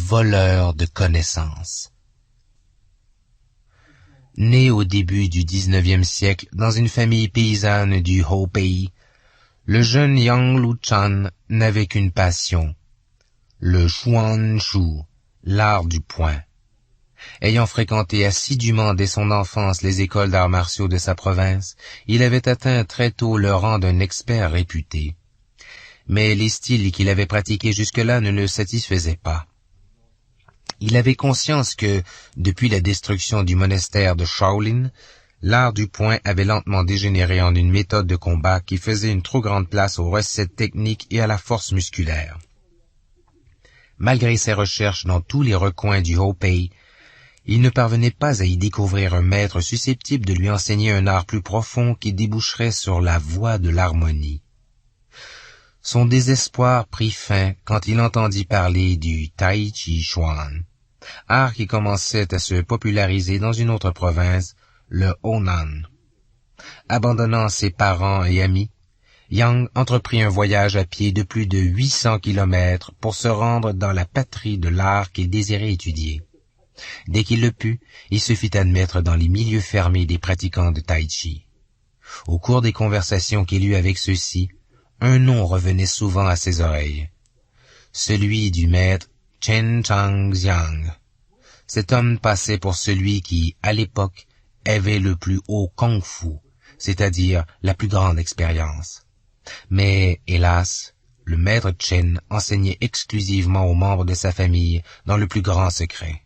voleur de connaissances. Né au début du 19e siècle dans une famille paysanne du Haut-Pays, le jeune Yang Luchan n'avait qu'une passion, le Chuan Shu, l'art du poing. Ayant fréquenté assidûment dès son enfance les écoles d'arts martiaux de sa province, il avait atteint très tôt le rang d'un expert réputé. Mais les styles qu'il avait pratiqués jusque-là ne le satisfaisaient pas. Il avait conscience que, depuis la destruction du monastère de Shaolin, l'art du poing avait lentement dégénéré en une méthode de combat qui faisait une trop grande place aux recettes techniques et à la force musculaire. Malgré ses recherches dans tous les recoins du Haut-Pays, il ne parvenait pas à y découvrir un maître susceptible de lui enseigner un art plus profond qui déboucherait sur la voie de l'harmonie. Son désespoir prit fin quand il entendit parler du Tai Chi Chuan, art qui commençait à se populariser dans une autre province, le Honan. Abandonnant ses parents et amis, Yang entreprit un voyage à pied de plus de 800 kilomètres pour se rendre dans la patrie de l'art qu'il désirait étudier. Dès qu'il le put, il se fit admettre dans les milieux fermés des pratiquants de Tai Chi. Au cours des conversations qu'il eut avec ceux-ci, un nom revenait souvent à ses oreilles, celui du maître Chen Changjiang. Cet homme passait pour celui qui, à l'époque, avait le plus haut kung-fu, c'est-à-dire la plus grande expérience. Mais, hélas, le maître Chen enseignait exclusivement aux membres de sa famille dans le plus grand secret.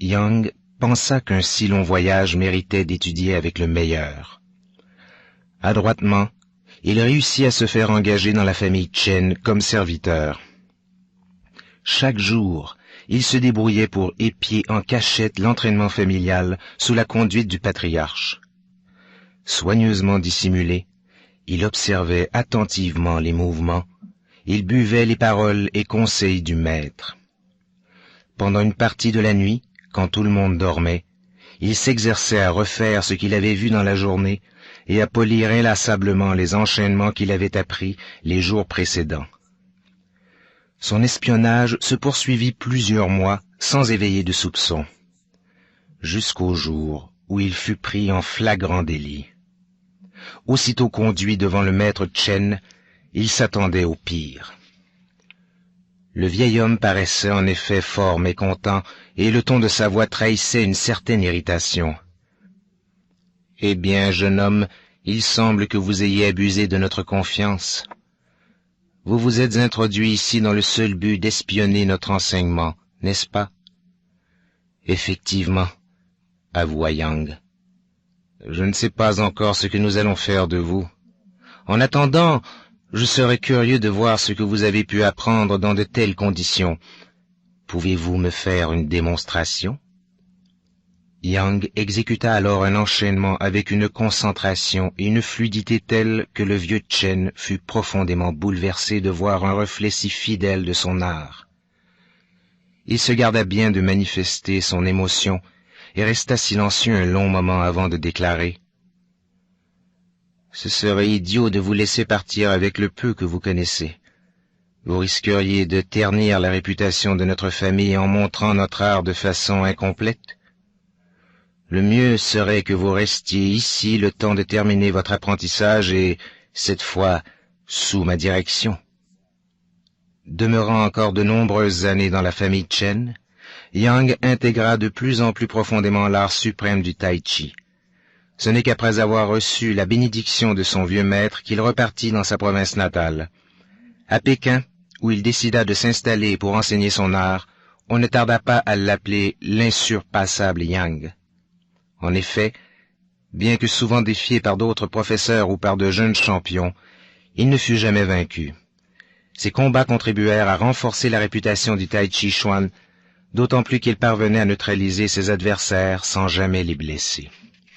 Yang pensa qu'un si long voyage méritait d'étudier avec le meilleur. Adroitement, il réussit à se faire engager dans la famille Chen comme serviteur. Chaque jour, il se débrouillait pour épier en cachette l'entraînement familial sous la conduite du patriarche. Soigneusement dissimulé, il observait attentivement les mouvements, il buvait les paroles et conseils du maître. Pendant une partie de la nuit, quand tout le monde dormait, il s'exerçait à refaire ce qu'il avait vu dans la journée et à polir inlassablement les enchaînements qu'il avait appris les jours précédents. Son espionnage se poursuivit plusieurs mois sans éveiller de soupçons, jusqu'au jour où il fut pris en flagrant délit. Aussitôt conduit devant le maître Chen, il s'attendait au pire. Le vieil homme paraissait en effet fort mécontent, et le ton de sa voix trahissait une certaine irritation. « Eh bien, jeune homme, il semble que vous ayez abusé de notre confiance. Vous vous êtes introduit ici dans le seul but d'espionner notre enseignement, n'est-ce pas ?»« Effectivement, » avoua Yang. « Je ne sais pas encore ce que nous allons faire de vous. En attendant, je serais curieux de voir ce que vous avez pu apprendre dans de telles conditions. Pouvez-vous me faire une démonstration ?» Yang exécuta alors un enchaînement avec une concentration et une fluidité telles que le vieux Chen fut profondément bouleversé de voir un reflet si fidèle de son art. Il se garda bien de manifester son émotion et resta silencieux un long moment avant de déclarer « Ce serait idiot de vous laisser partir avec le peu que vous connaissez. Vous risqueriez de ternir la réputation de notre famille en montrant notre art de façon incomplète. Le mieux serait que vous restiez ici le temps de terminer votre apprentissage et, cette fois, sous ma direction. » Demeurant encore de nombreuses années dans la famille Chen, Yang intégra de plus en plus profondément l'art suprême du Tai Chi. Ce n'est qu'après avoir reçu la bénédiction de son vieux maître qu'il repartit dans sa province natale. À Pékin, où il décida de s'installer pour enseigner son art, on ne tarda pas à l'appeler l'insurpassable Yang. En effet, bien que souvent défié par d'autres professeurs ou par de jeunes champions, il ne fut jamais vaincu. Ses combats contribuèrent à renforcer la réputation du Tai Chi Chuan, d'autant plus qu'il parvenait à neutraliser ses adversaires sans jamais les blesser.